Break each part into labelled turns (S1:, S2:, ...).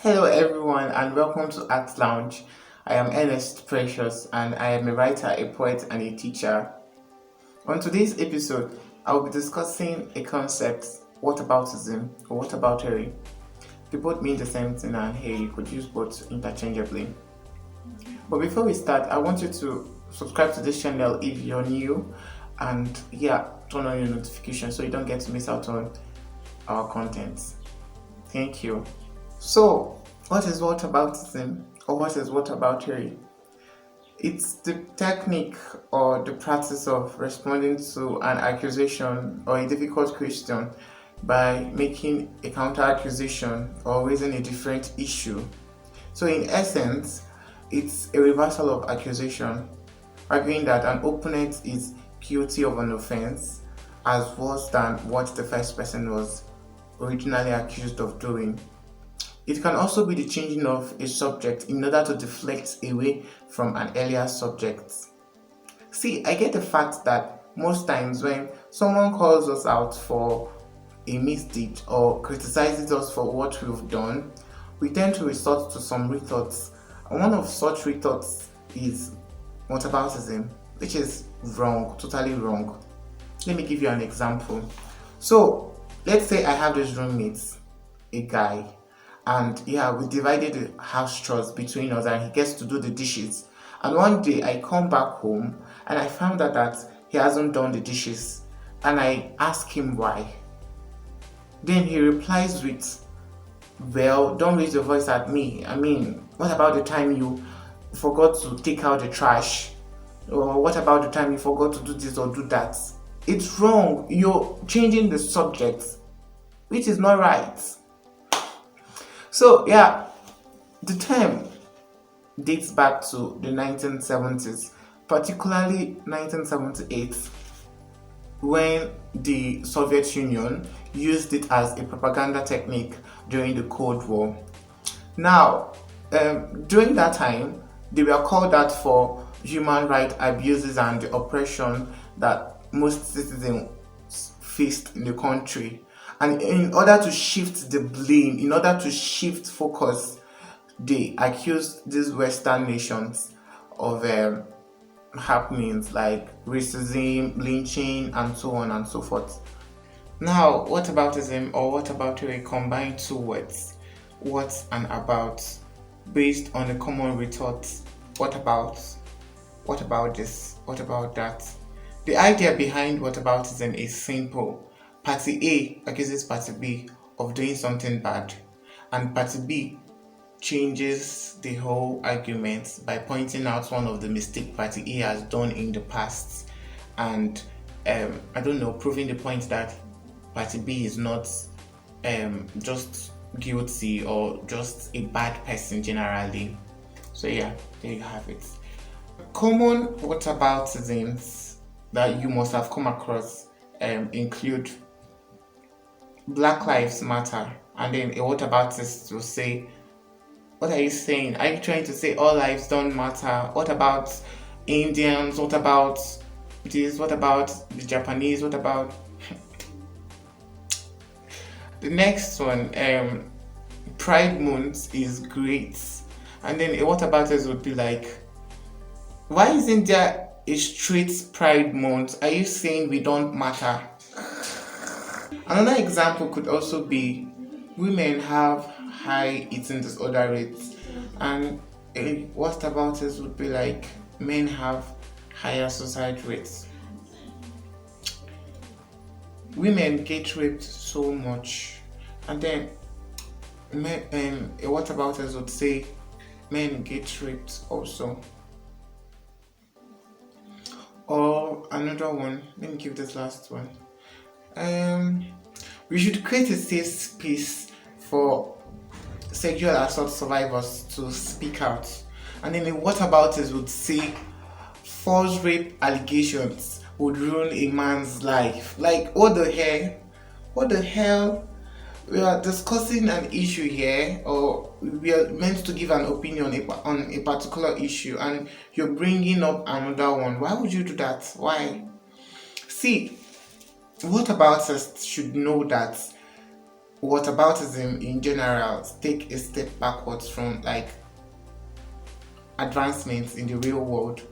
S1: Hello everyone and welcome to Art Lounge. I am Ernest Precious and I am a writer, a poet and a teacher. On today's episode, I will be discussing a concept, whataboutism or whataboutery. They both mean the same thing and hey, you could use both interchangeably. But before we start, I want you to subscribe to this channel if you're new and turn on your notifications so you don't get to miss out on our content. Thank you. So, what is whataboutism or what is whataboutery? It's the technique or the practice of responding to an accusation or a difficult question by making a counter accusation or raising a different issue. So, in essence, it's a reversal of accusation, arguing that an opponent is guilty of an offense as worse than what the first person was originally accused of doing. It can also be the changing of a subject in order to deflect away from an earlier subject. See, I get the fact that most times when someone calls us out for a misdeed or criticizes us for what we've done, we tend to resort to some rethoughts. And one of such rethoughts is whataboutism, which is wrong, totally wrong. Let me give you an example. So, let's say I have this roommate, a guy, and we divided the house chores between us and he gets to do the dishes. And one day I come back home and I found out that he hasn't done the dishes and I ask him why. Then he replies with, well, don't raise your voice at me. I mean, what about the time you forgot to take out the trash? Or what about the time you forgot to do this or do that? It's wrong. You're changing the subject, which is not right. So the term dates back to the 1970s, particularly 1978, when the Soviet Union used it as a propaganda technique during the Cold War. Now, during that time, they were called out for human rights abuses and the oppression that most citizens faced in the country. And in order to shift the blame, in order to shift focus, they accused these Western nations of happenings like racism, lynching, and so on and so forth. Now, whataboutism or whataboutery combine two words, what and about, based on a common retort, what about this, what about that. The idea behind whataboutism is simple. Party A accuses Party B of doing something bad, and Party B changes the whole argument by pointing out one of the mistakes Party A has done in the past and proving the point that Party B is not just guilty or just a bad person generally. So there you have it. Common whataboutisms that you must have come across include Black Lives Matter, and then a whataboutist will say, what are you saying? Are you trying to say all lives don't matter? What about Indians? What about this? What about the Japanese? What about the next one? Pride Month is great, and then a whataboutist would be like, why isn't there a straight Pride Month? Are you saying we don't matter? Another example could also be women have high eating disorder rates, and whataboutism would be like men have higher suicide rates. Women get raped so much, and then a whataboutism would say men get raped also. Or another one, let me give this last one. We should create a safe space for sexual assault survivors to speak out. And then whataboutism would say false rape allegations would ruin a man's life. Like, what the hell? What the hell? We are discussing an issue here, or we are meant to give an opinion on a particular issue, and you're bringing up another one. Why would you do that? Why? See, whataboutists should know that whataboutism in general take a step backwards from like advancements in the real world.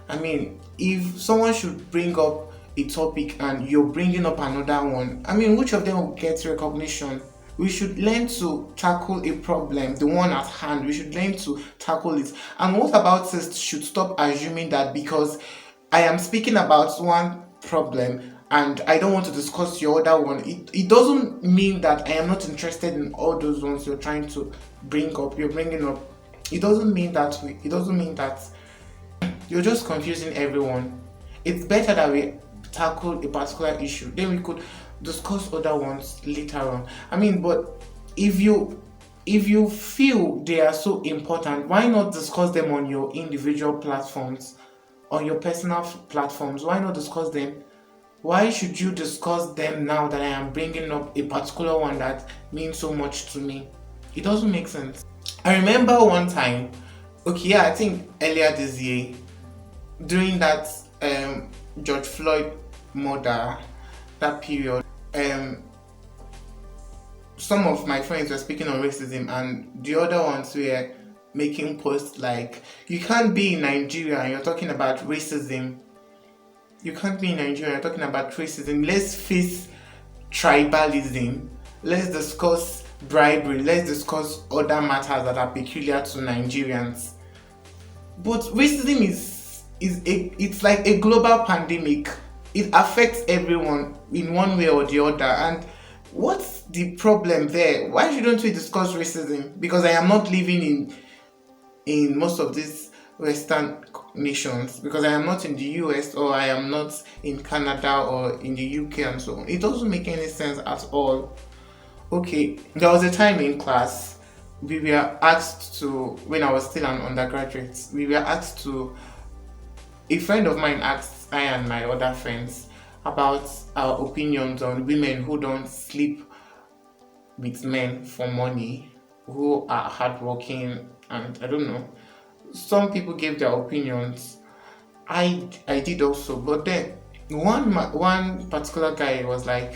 S1: I mean, if someone should bring up a topic and you're bringing up another one, I mean, which of them will get recognition? We should learn to tackle a problem, the one at hand. We should learn to tackle it. And whataboutism should stop assuming that because I am speaking about one problem and I don't want to discuss your other one, it doesn't mean that I am not interested in all those ones you're trying to you're bringing up. It doesn't mean that way. It doesn't mean that. You're just confusing everyone. It's better that we tackle a particular issue, then we could discuss other ones later on. I mean, but if you feel they are so important, why not discuss them on your individual platforms, on your personal platforms? Why not discuss them? Why should you discuss them now that I am bringing up a particular one that means so much to me? It doesn't make sense. I remember one time, I think earlier this year, during that George Floyd murder, that period, some of my friends were speaking on racism and the other ones were making posts like, you can't be in Nigeria and you're talking about racism. You can't be in Nigeria and you're talking about racism. Let's face tribalism. Let's discuss bribery. Let's discuss other matters that are peculiar to Nigerians. But racism it's like a global pandemic. It affects everyone in one way or the other. And what's the problem there? Why shouldn't we discuss racism? Because I am not living in most of these Western nations, because I am not in the US or I am not in Canada or in the UK and so on. It doesn't make any sense at all. Okay, there was a time in class we were asked to, when I was still an undergraduate, a friend of mine asked I and my other friends about our opinions on women who don't sleep with men for money, who are hardworking, and I don't know. Some people gave their opinions. I did also, but then one particular guy was like,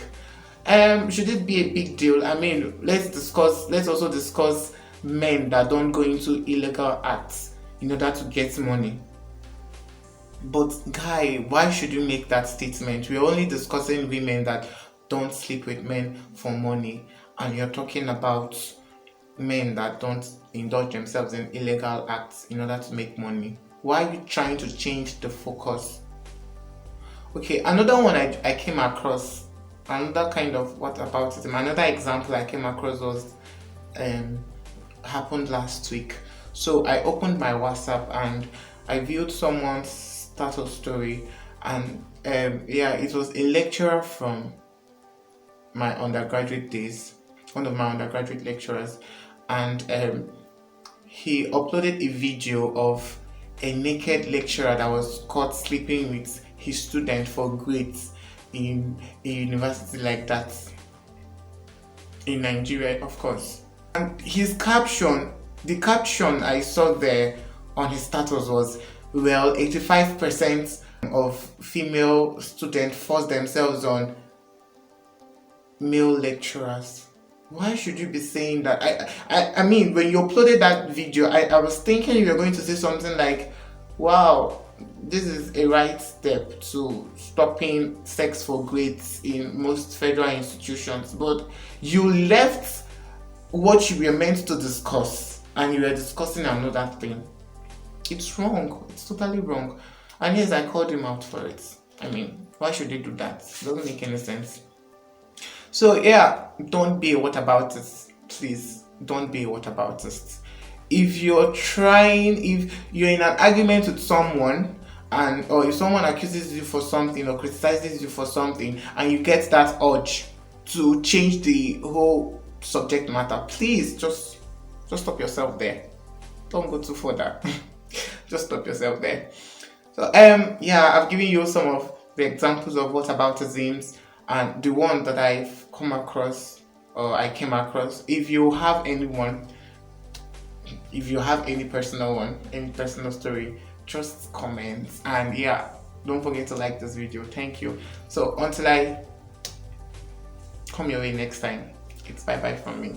S1: should it be a big deal? I mean, let's also discuss men that don't go into illegal acts in order to get money. But guy, why should you make that statement? We're only discussing women that don't sleep with men for money, and you're talking about men that don't indulge themselves in illegal acts in order to make money. Why are you trying to change the focus? Okay, another one I came across, another kind of whataboutism, another example I came across was happened last week. So I opened my WhatsApp and I viewed someone's status story, and it was a lecturer from my undergraduate days, one of my undergraduate lecturers, and he uploaded a video of a naked lecturer that was caught sleeping with his student for grades in a university like that in Nigeria, of course. And his caption, the caption I saw there on his status was, well, 85% of female students force themselves on male lecturers. Why should you be saying that? I mean, when you uploaded that video, I was thinking you were going to say something like, wow, this is a right step to stopping sex for grades in most federal institutions. But you left what you were meant to discuss and you were discussing another thing. It's wrong. It's totally wrong. And yes, I called him out for it. I mean, why should they do that? It doesn't make any sense. So yeah, don't be a whataboutist. Please, don't be a whataboutist. If you're in an argument with someone, or if someone accuses you for something or criticizes you for something, and you get that urge to change the whole subject matter, please just stop yourself there. Don't go too further. Just stop yourself there. So I've given you some of the examples of whataboutisms and the one that I've come across or I came across. If you have any personal story, just comment, and don't forget to like this video. Thank you. So until I come your way next time, It's bye bye from me.